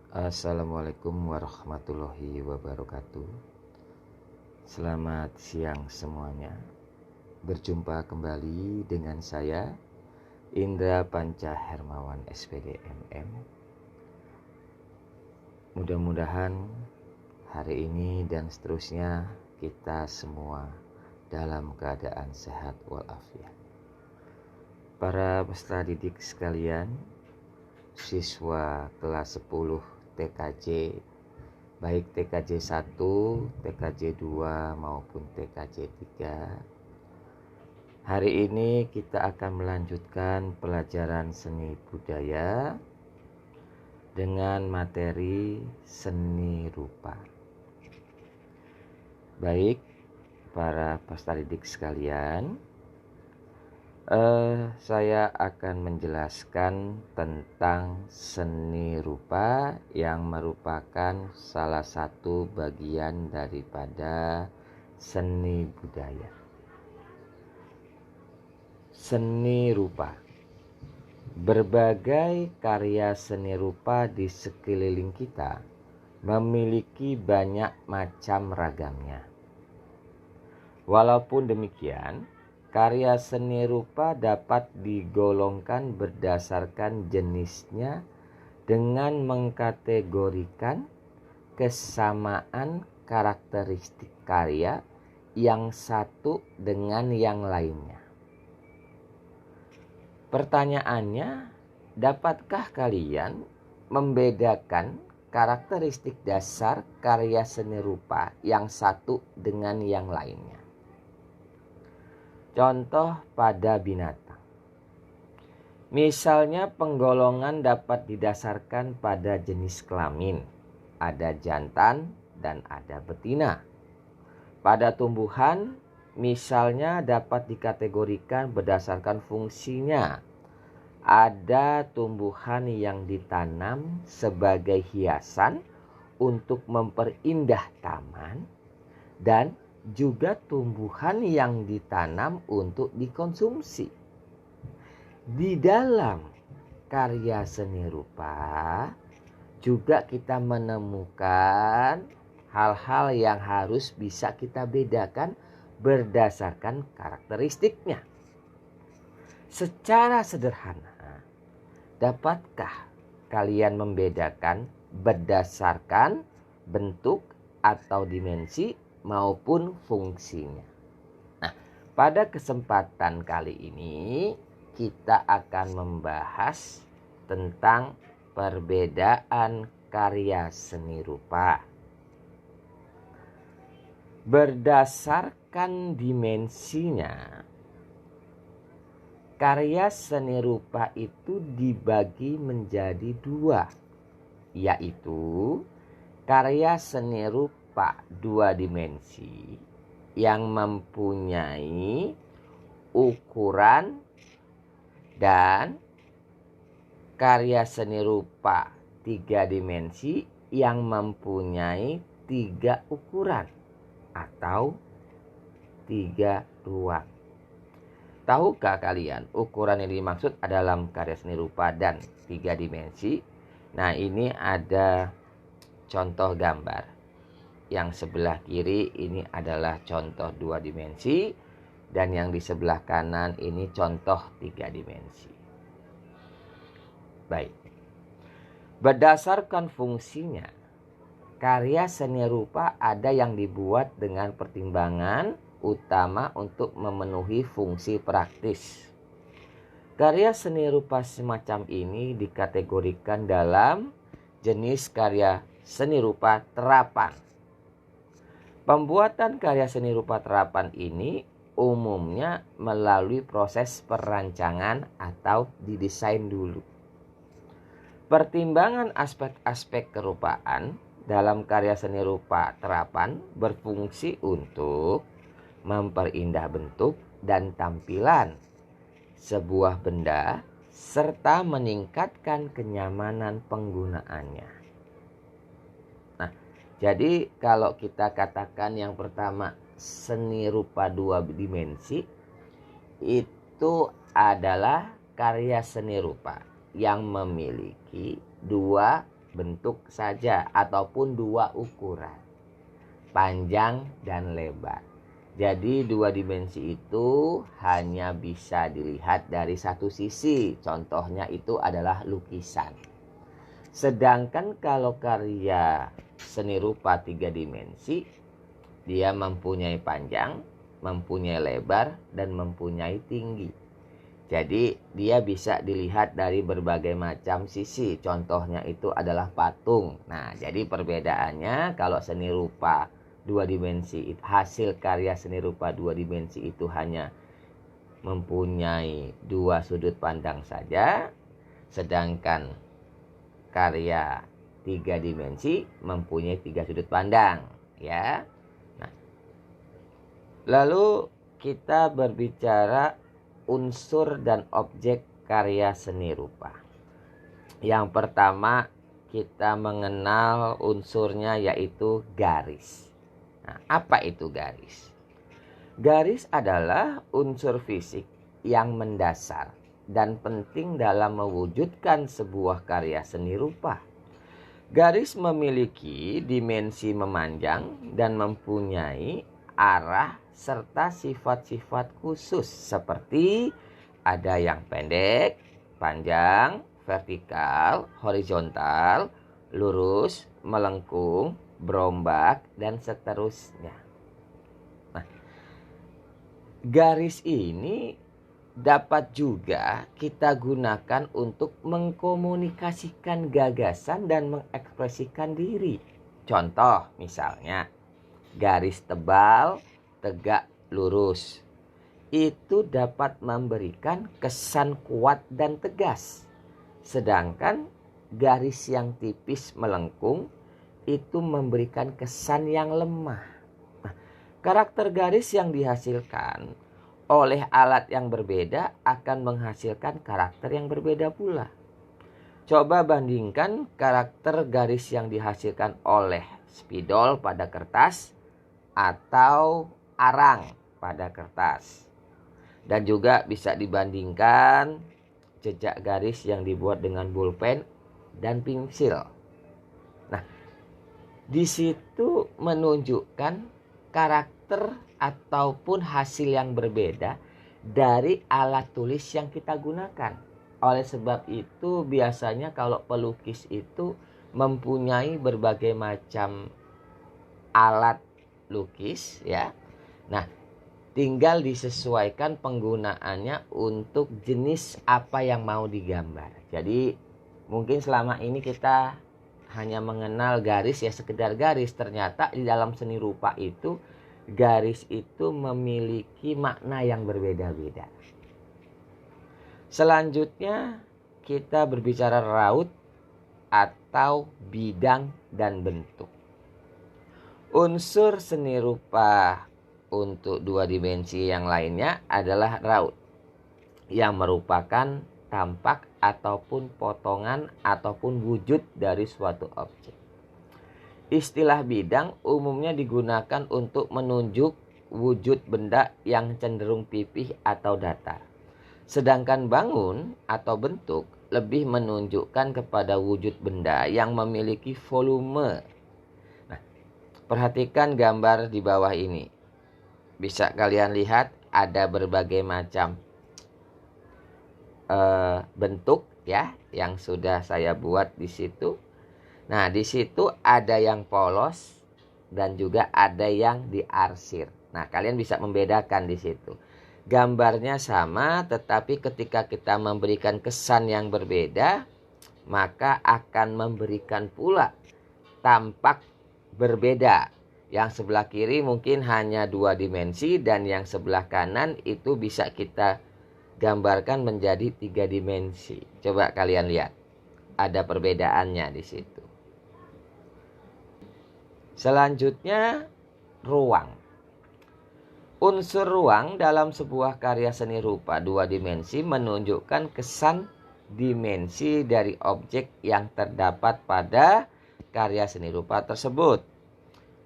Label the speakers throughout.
Speaker 1: Assalamualaikum warahmatullahi wabarakatuh. Selamat siang semuanya. Berjumpa kembali dengan saya Indra Panca Hermawan SPD MM. Mudah-mudahan hari ini dan seterusnya kita semua dalam keadaan sehat walafiat. Para peserta didik sekalian, siswa kelas 10 TKJ, baik TKJ 1, TKJ 2 maupun TKJ 3. Hari ini kita akan melanjutkan pelajaran seni budaya dengan materi seni rupa. Baik, para peserta didik sekalian, saya akan menjelaskan tentang seni rupa yang merupakan salah satu bagian daripada seni budaya. Seni rupa. Berbagai karya seni rupa di sekeliling kita memiliki banyak macam ragamnya. Walaupun demikian, karya seni rupa dapat digolongkan berdasarkan jenisnya dengan mengkategorikan kesamaan karakteristik karya yang satu dengan yang lainnya. Pertanyaannya, dapatkah kalian membedakan karakteristik dasar karya seni rupa yang satu dengan yang lainnya? Contoh pada binatang. Misalnya penggolongan dapat didasarkan pada jenis kelamin. Ada jantan dan ada betina. Pada tumbuhan, misalnya dapat dikategorikan berdasarkan fungsinya. Ada tumbuhan yang ditanam sebagai hiasan untuk memperindah taman dan juga tumbuhan yang ditanam untuk dikonsumsi. Di dalam karya seni rupa juga kita menemukan hal-hal yang harus bisa kita bedakan berdasarkan karakteristiknya. Secara sederhana, dapatkah kalian membedakan berdasarkan bentuk atau dimensi maupun fungsinya? Nah, pada kesempatan kali ini kita akan membahas tentang perbedaan karya seni rupa. Berdasarkan dimensinya, karya seni rupa itu dibagi menjadi dua, yaitu karya seni rupa dua dimensi yang mempunyai ukuran dan karya seni rupa tiga dimensi yang mempunyai tiga ukuran atau tiga ruang. Tahukah kalian ukuran yang dimaksud adalah karya seni rupa dan tiga dimensi? Nah, ini ada contoh gambar. Yang sebelah kiri ini adalah contoh dua dimensi dan yang di sebelah kanan ini contoh tiga dimensi. Baik. Berdasarkan fungsinya, karya seni rupa ada yang dibuat dengan pertimbangan utama untuk memenuhi fungsi praktis. Karya seni rupa semacam ini dikategorikan dalam jenis karya seni rupa terapan. Pembuatan karya seni rupa terapan ini umumnya melalui proses perancangan atau didesain dulu. Pertimbangan aspek-aspek kerupaan dalam karya seni rupa terapan berfungsi untuk memperindah bentuk dan tampilan sebuah benda serta meningkatkan kenyamanan penggunaannya. Nah, jadi kalau kita katakan yang pertama seni rupa dua dimensi itu adalah karya seni rupa yang memiliki dua bentuk saja ataupun dua ukuran, panjang dan lebar. Jadi dua dimensi itu hanya bisa dilihat dari satu sisi. Contohnya itu adalah lukisan. Sedangkan kalau karya seni rupa tiga dimensi, dia mempunyai panjang, mempunyai lebar, dan mempunyai tinggi. Jadi dia bisa dilihat dari berbagai macam sisi. Contohnya itu adalah patung. Nah, jadi perbedaannya kalau seni rupa dua dimensi, hasil karya seni rupa dua dimensi itu hanya mempunyai dua sudut pandang saja, sedangkan karya tiga dimensi mempunyai tiga sudut pandang, ya. Nah, lalu kita berbicara unsur dan objek karya seni rupa. Yang pertama kita mengenal unsurnya yaitu garis. Nah, apa itu garis? Garis adalah unsur fisik yang mendasar dan penting dalam mewujudkan sebuah karya seni rupa. Garis memiliki dimensi memanjang dan mempunyai arah serta sifat-sifat khusus seperti ada yang pendek, panjang, vertikal, horizontal, lurus, melengkung, berombak, dan seterusnya. Nah, garis ini dapat juga kita gunakan untuk mengkomunikasikan gagasan dan mengekspresikan diri. Contoh misalnya, garis tebal, tegak, lurus. Itu dapat memberikan kesan kuat dan tegas. Sedangkan garis yang tipis melengkung itu memberikan kesan yang lemah. Nah, karakter garis yang dihasilkan oleh alat yang berbeda akan menghasilkan karakter yang berbeda pula. Coba bandingkan karakter garis yang dihasilkan oleh spidol pada kertas atau arang pada kertas. Dan juga bisa dibandingkan jejak garis yang dibuat dengan pulpen dan pensil. Nah, di situ menunjukkan karakter ataupun hasil yang berbeda dari alat tulis yang kita gunakan. Oleh sebab itu biasanya kalau pelukis itu mempunyai berbagai macam alat lukis, ya. Nah, tinggal disesuaikan penggunaannya untuk jenis apa yang mau digambar. Jadi mungkin selama ini kita hanya mengenal garis ya sekedar garis. Ternyata di dalam seni rupa itu garis itu memiliki makna yang berbeda-beda. Selanjutnya kita berbicara raut atau bidang dan bentuk. Unsur seni rupa untuk dua dimensi yang lainnya adalah raut, yang merupakan tampak ataupun potongan ataupun wujud dari suatu objek. Istilah bidang umumnya digunakan untuk menunjuk wujud benda yang cenderung pipih atau datar. Sedangkan bangun atau bentuk lebih menunjukkan kepada wujud benda yang memiliki volume. Nah, perhatikan gambar di bawah ini. Bisa kalian lihat ada berbagai macam bentuk ya yang sudah saya buat di situ. Nah, di situ ada yang polos dan juga ada yang diarsir. Nah, kalian bisa membedakan di situ. Gambarnya sama, tetapi ketika kita memberikan kesan yang berbeda, maka akan memberikan pula tampak berbeda. Yang sebelah kiri mungkin hanya dua dimensi dan yang sebelah kanan itu bisa kita gambarkan menjadi tiga dimensi. Coba kalian lihat, ada perbedaannya di situ. Selanjutnya, ruang. Unsur ruang dalam sebuah karya seni rupa dua dimensi menunjukkan kesan dimensi dari objek yang terdapat pada karya seni rupa tersebut.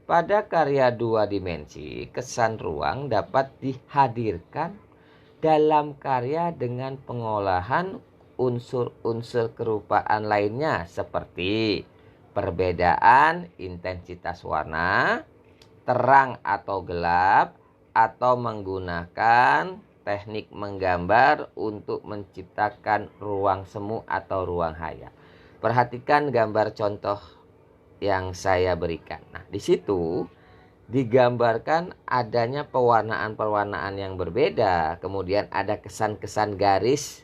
Speaker 1: Pada karya dua dimensi, kesan ruang dapat dihadirkan dalam karya dengan pengolahan unsur-unsur kerupaan lainnya seperti perbedaan intensitas warna, terang atau gelap, atau menggunakan teknik menggambar untuk menciptakan ruang semu atau ruang hayal. Perhatikan gambar contoh yang saya berikan. Nah, di situ digambarkan adanya pewarnaan-pewarnaan yang berbeda, kemudian ada kesan-kesan garis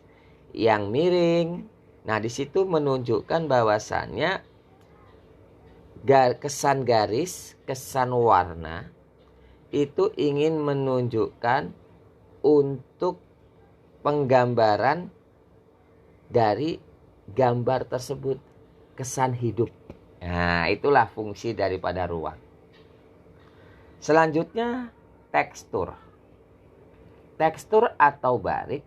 Speaker 1: yang miring. Nah, di situ menunjukkan bahwasannya kesan garis, kesan warna itu ingin menunjukkan untuk penggambaran dari gambar tersebut, kesan hidup. Nah, itulah fungsi daripada ruang. Selanjutnya, tekstur. Tekstur atau barik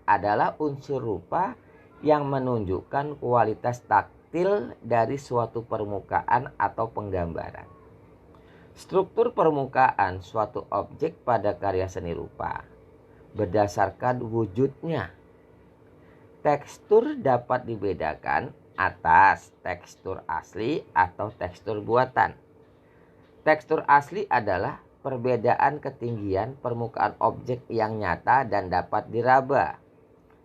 Speaker 1: adalah unsur rupa yang menunjukkan kualitas taktil dari suatu permukaan atau penggambaran. Struktur permukaan suatu objek pada karya seni rupa berdasarkan wujudnya. Tekstur dapat dibedakan atas tekstur asli atau tekstur buatan. Tekstur asli adalah perbedaan ketinggian permukaan objek yang nyata dan dapat diraba.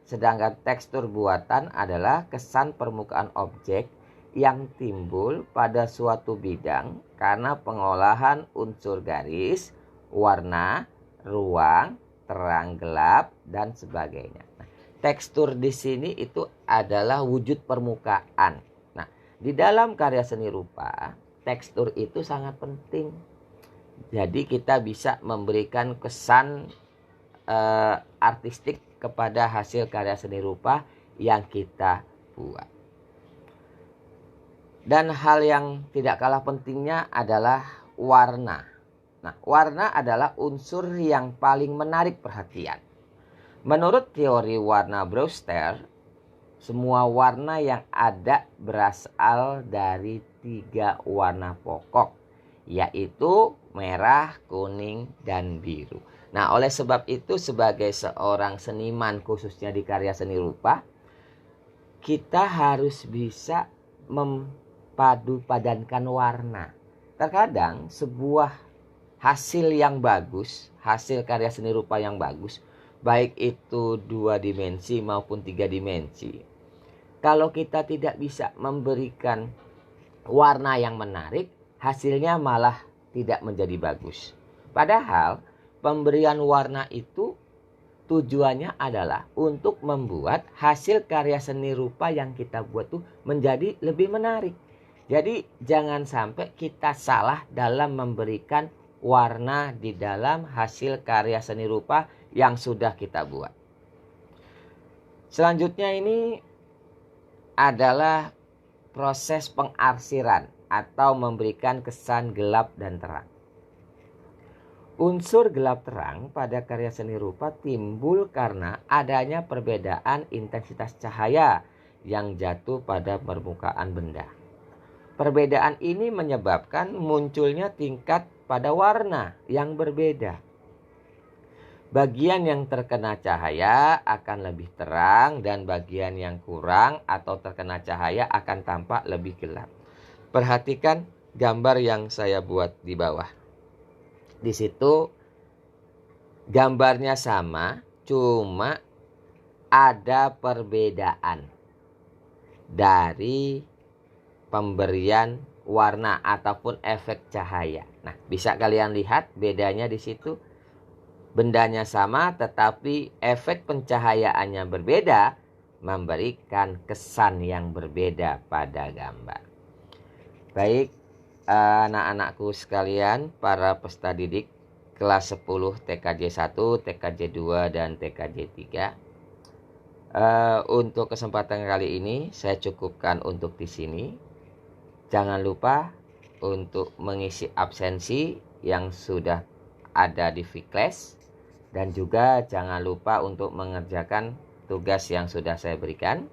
Speaker 1: Sedangkan tekstur buatan adalah kesan permukaan objek yang timbul pada suatu bidang karena pengolahan unsur garis, warna, ruang, terang gelap, dan sebagainya. Nah, tekstur di sini itu adalah wujud permukaan. Nah, di dalam karya seni rupa, tekstur itu sangat penting. Jadi kita bisa memberikan kesan artistik kepada hasil karya seni rupa yang kita buat. Dan hal yang tidak kalah pentingnya adalah warna. Nah, warna adalah unsur yang paling menarik perhatian. Menurut teori warna Brewster, semua warna yang ada berasal dari 3 warna pokok, yaitu merah, kuning, dan biru. Nah, oleh sebab itu sebagai seorang seniman khususnya di karya seni rupa, kita harus bisa mempadu-padankan warna. Terkadang sebuah hasil yang bagus, hasil karya seni rupa yang bagus, baik itu 2 dimensi maupun 3 dimensi, kalau kita tidak bisa memberikan warna yang menarik, hasilnya malah tidak menjadi bagus. Padahal pemberian warna itu tujuannya adalah untuk membuat hasil karya seni rupa yang kita buat tuh menjadi lebih menarik. Jadi jangan sampai kita salah dalam memberikan warna di dalam hasil karya seni rupa yang sudah kita buat. Selanjutnya ini adalah proses pengarsiran atau memberikan kesan gelap dan terang. Unsur gelap terang pada karya seni rupa timbul karena adanya perbedaan intensitas cahaya yang jatuh pada permukaan benda. Perbedaan ini menyebabkan munculnya tingkat pada warna yang berbeda. Bagian yang terkena cahaya akan lebih terang dan bagian yang kurang atau terkena cahaya akan tampak lebih gelap. Perhatikan gambar yang saya buat di bawah. Di situ gambarnya sama, cuma ada perbedaan dari pemberian warna ataupun efek cahaya. Nah, bisa kalian lihat bedanya di situ. Bendanya sama tetapi efek pencahayaannya berbeda, memberikan kesan yang berbeda pada gambar. Baik, anak-anakku sekalian, para peserta didik kelas 10 TKJ 1, TKJ 2, dan TKJ 3. Untuk kesempatan kali ini saya cukupkan untuk di sini. Jangan lupa untuk mengisi absensi yang sudah ada di Vclass. Dan juga jangan lupa untuk mengerjakan tugas yang sudah saya berikan.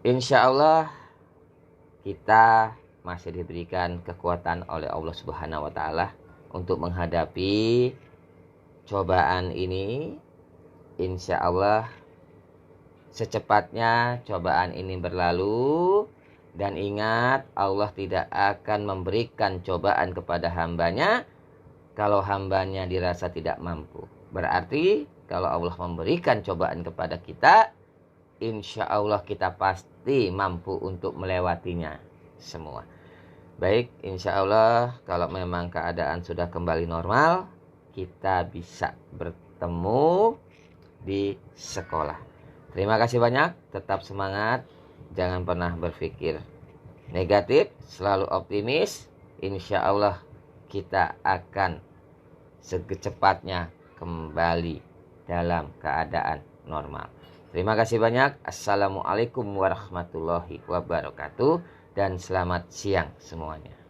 Speaker 1: Insya Allah kita masih diberikan kekuatan oleh Allah Subhanahu wa Ta'ala untuk menghadapi cobaan ini. Insya Allah secepatnya cobaan ini berlalu Dan ingat, Allah tidak akan memberikan cobaan kepada hambanya kalau hambanya dirasa tidak mampu. Berarti kalau Allah memberikan cobaan kepada kita, insya Allah kita pasti mampu untuk melewatinya semua. Baik, insya Allah kalau memang keadaan sudah kembali normal, kita bisa bertemu di sekolah. Terima kasih banyak, tetap semangat, jangan pernah berpikir negatif, selalu optimis. Insya Allah kita akan secepatnya kembali dalam keadaan normal. Terima kasih banyak. Assalamualaikum warahmatullahi wabarakatuh dan selamat siang semuanya.